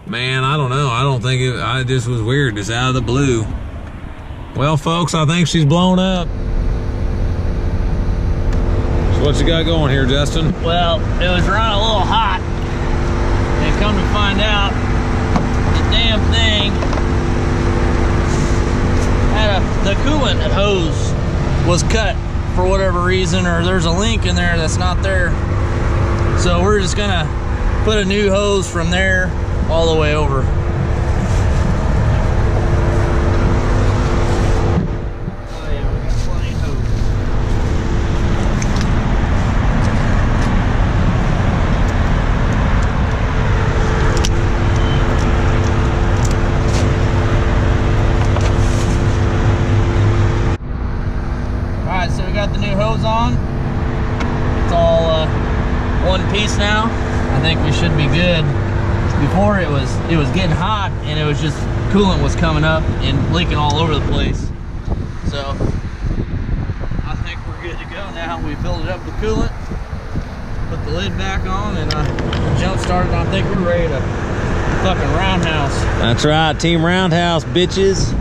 Man, I don't know. I don't think it, I just was weird, just out of the blue. Well, folks, I think she's blown up. So what you got going here, Justin? Well, it was running a little hot. And come to find out, the damn thing had the coolant hose was cut for whatever reason, or there's a link in there that's not there. So we're just gonna put a new hose from there all the way over. Oh yeah, we got plenty of hose. Alright, so we got the new hose on. It's all one piece now. I think we should be good. Before it was getting hot and it was just coolant was coming up and leaking all over the place. So I think we're good to go now. We filled it up with coolant, put the lid back on, and jump started. I think we're ready to fucking roundhouse. That's right, Team Roundhouse, bitches.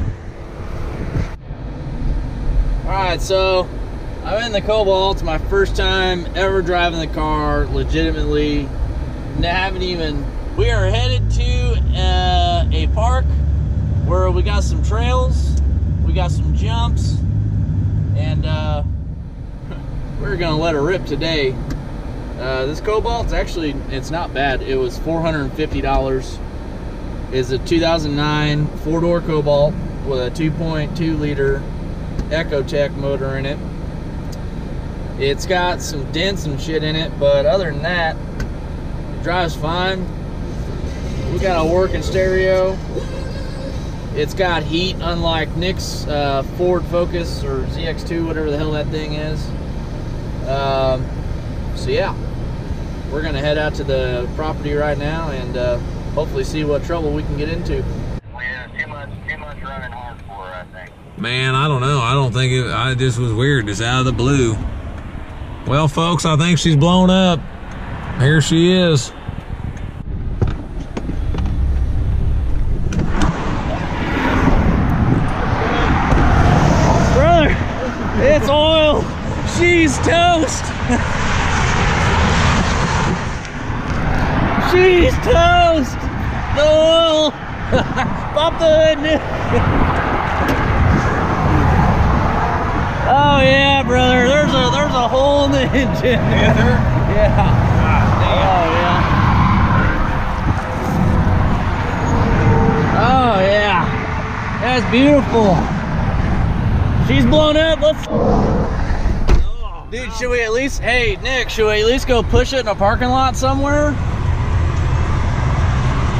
Alright, so I'm in the Cobalt. It's my first time ever driving the car legitimately. We are headed to a park where we got some trails, we got some jumps, and we're gonna let her rip today. This Cobalt, it's not bad. It was $450. It's a 2009 four-door Cobalt with a 2.2 liter Ecotec motor in it. It's got some dents and shit in it, but other than that, it drives fine. We got a working stereo. It's got heat, unlike Nick's Ford Focus or ZX2, whatever the hell that thing is. So yeah, we're gonna head out to the property right now and hopefully see what trouble we can get into. Yeah, too much running hard for her, I think. Man, I don't know. I don't think it, I just was weird, just out of the blue. Well, folks, I think she's blown up. Here she is. Brother, it's oil. She's toast. She's toast. The oil. Pop the hood, Nick. Oh yeah, brother. There's a hole in the engine. Is there? Yeah. Oh yeah. Oh yeah. That's beautiful. She's blown up. Let's. Dude, should we at least? Hey, Nick, should we at least go push it in a parking lot somewhere?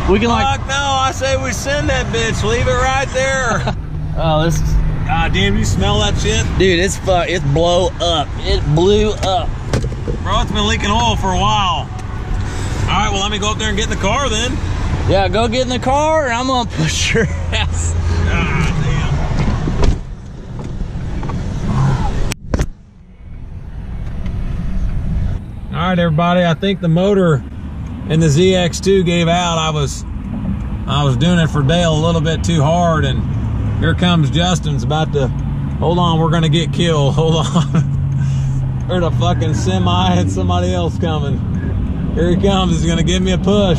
We can like. Fuck no! I say we send that bitch. Leave it right there. Oh, this. God damn! You smell that shit, Dude, it's blow up. It blew up. bro? It's been leaking oil for a while. All right, well let me go up there and get in the car then. Yeah, go get in the car and I'm gonna push your ass. God damn. All right, everybody. I think the motor in the ZX2 gave out. I was doing it for Dale a little bit too hard, and here comes Justin's about to. Hold on, we're gonna get killed. Hold on. There's a fucking semi and somebody else coming. Here he comes. He's gonna give me a push.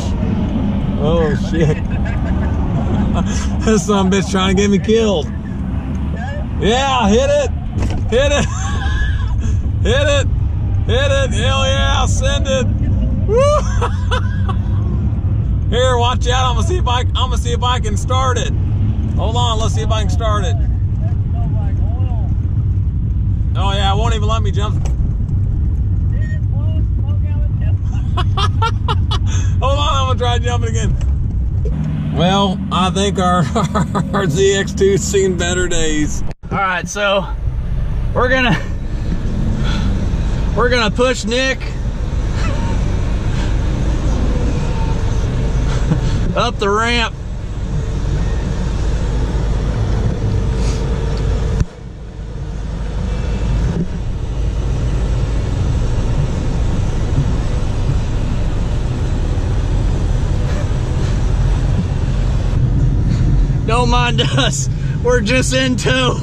Oh shit. This son of a bitch trying to get me killed. Yeah, hit it. Hit it. Hit it. Hit it. Hell yeah, send it. Woo. Here, watch out. I'm gonna see if I can start it. Hold on, let's see if I can start it. Oh yeah, it won't even let me jump. Hold on, I'm gonna try jumping again. Well, I think our ZX2's seen better days. All right, so we're gonna push Nick up the ramp. Don't mind us. We're just in tow.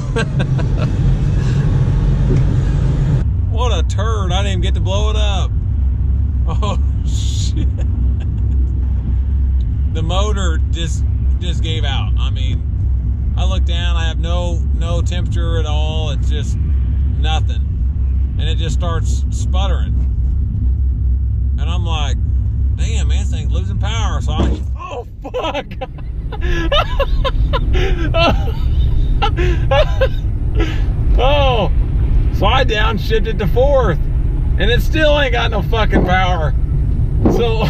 What a turd. I didn't even get to blow it up. Oh, shit. The motor just gave out. I mean, I look down, I have no temperature at all. It's just nothing. And it just starts sputtering. And I'm like, damn, man, this thing's losing power. So I, oh, fuck. Oh, so I downshifted to fourth, and it still ain't got no fucking power. So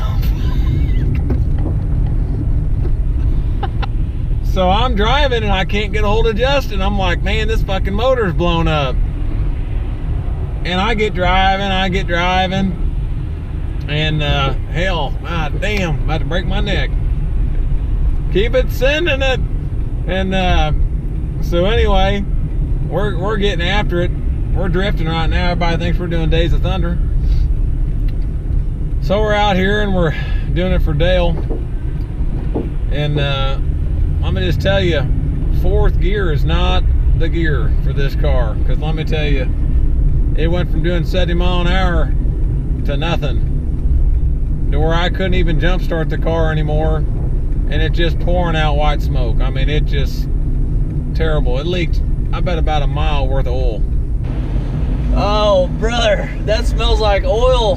I'm driving and I can't get a hold of Justin. I'm like, man, this fucking motor's blown up. And I get driving, and hell, god damn, I'm about to break my neck. Keep it sending it. And so anyway, we're getting after it. We're drifting right now. Everybody thinks we're doing Days of Thunder. So we're out here and we're doing it for Dale. And I'm gonna just tell you, fourth gear is not the gear for this car. Because let me tell you, it went from doing 70 mile an hour to nothing. To where I couldn't even jump start the car anymore. And it just pouring out white smoke. I mean, it just terrible. It leaked, I bet, about a mile worth of oil. Oh, brother, that smells like oil.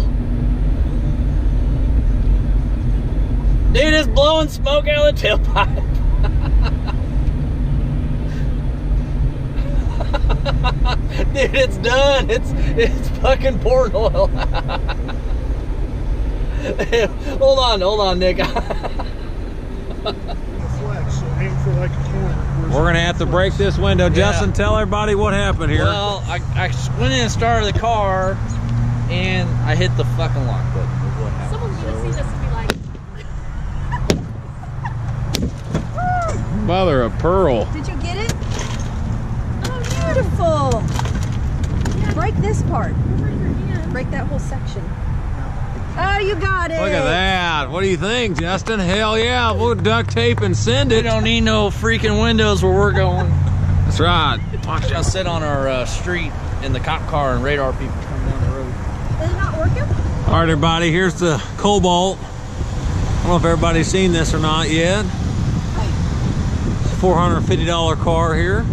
Dude, it's blowing smoke out of the tailpipe. Dude, it's done. It's fucking pouring oil. Hold on, Nick. We're gonna have to break this window. Yeah. Justin, tell everybody what happened here. Well, I went in and started the car, and I hit the fucking lock button. What happened? Someone's gonna see this and be like, Mother of pearl. did you get it? Oh, beautiful. Yeah. Break this part. Break that whole section. Oh, you got it. Look at that. What do you think, Justin? Hell yeah. We'll duct tape and send We it. don't need no freaking windows where we're going. That's right. Watch us sit on our street in the cop car and radar people come down the road. Is it not working? All right, everybody, here's the Cobalt. I don't know if everybody's seen this or not yet. It's a $450 car here.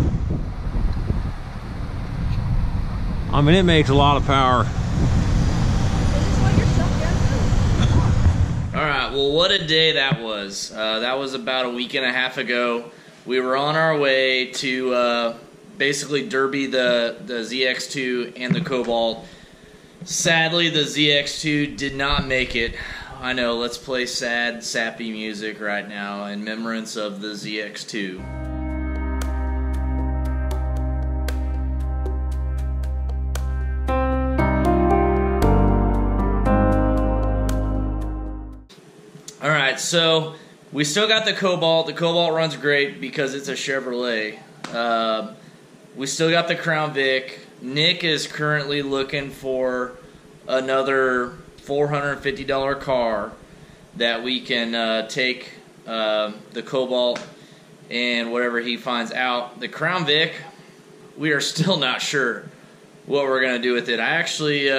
I mean, it makes a lot of power. All right, well, what a day that was. That was about a week and a half ago. We were on our way to basically derby the ZX2 and the Cobalt. Sadly, the ZX2 did not make it. I know, let's play sad, sappy music right now in remembrance of the ZX2. Alright, so we still got the Cobalt. The Cobalt runs great because it's a Chevrolet. We still got the Crown Vic. Nick is currently looking for another $450 car that we can take the Cobalt and whatever he finds out. The Crown Vic, we are still not sure what we're going to do with it. I actually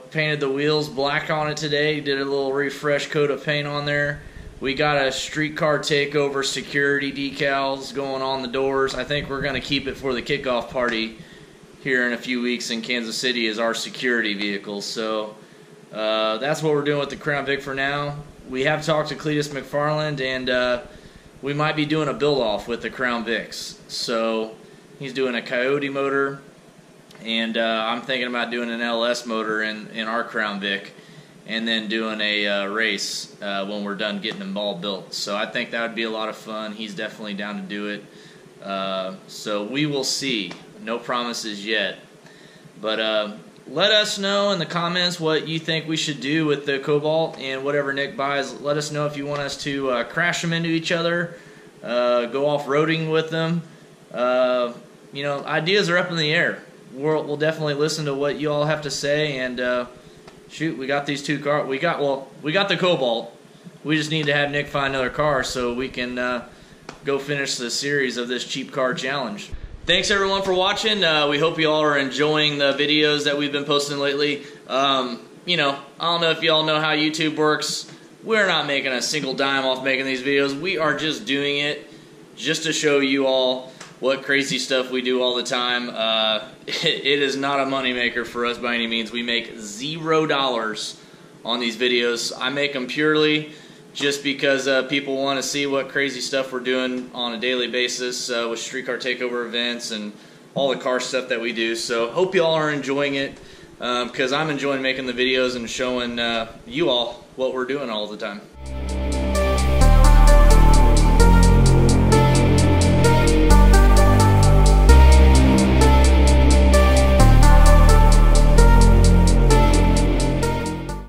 painted the wheels black on it today, did a little refresh coat of paint on there. We got a streetcar takeover security decals going on the doors. I think we're going to keep it for the kickoff party here in a few weeks in Kansas City as our security vehicle. So that's what we're doing with the Crown Vic for now. We have talked to Cletus McFarland, and we might be doing a build-off with the Crown Vics. So he's doing a Coyote motor. And I'm thinking about doing an LS motor in our Crown Vic, and then doing a race when we're done getting them all built. So I think that would be a lot of fun. He's definitely down to do it. So we will see. No promises yet. But let us know in the comments what you think we should do with the Cobalt and whatever Nick buys. Let us know if you want us to crash them into each other, go off-roading with them. Ideas are up in the air. We'll definitely listen to what you all have to say, and shoot, we got these two cars. We got the Cobalt. We just need to have Nick find another car so we can go finish the series of this cheap car challenge. Thanks everyone for watching. We hope you all are enjoying the videos that we've been posting lately. You know, I don't know if you all know how YouTube works. We're not making a single dime off making these videos. We are just doing it just to show you all what crazy stuff we do all the time. It is not a moneymaker for us by any means. We make $0 on these videos. I make them purely just because people want to see what crazy stuff we're doing on a daily basis with street car takeover events and all the car stuff that we do. So hope you all are enjoying it, because I'm enjoying making the videos and showing you all what we're doing all the time.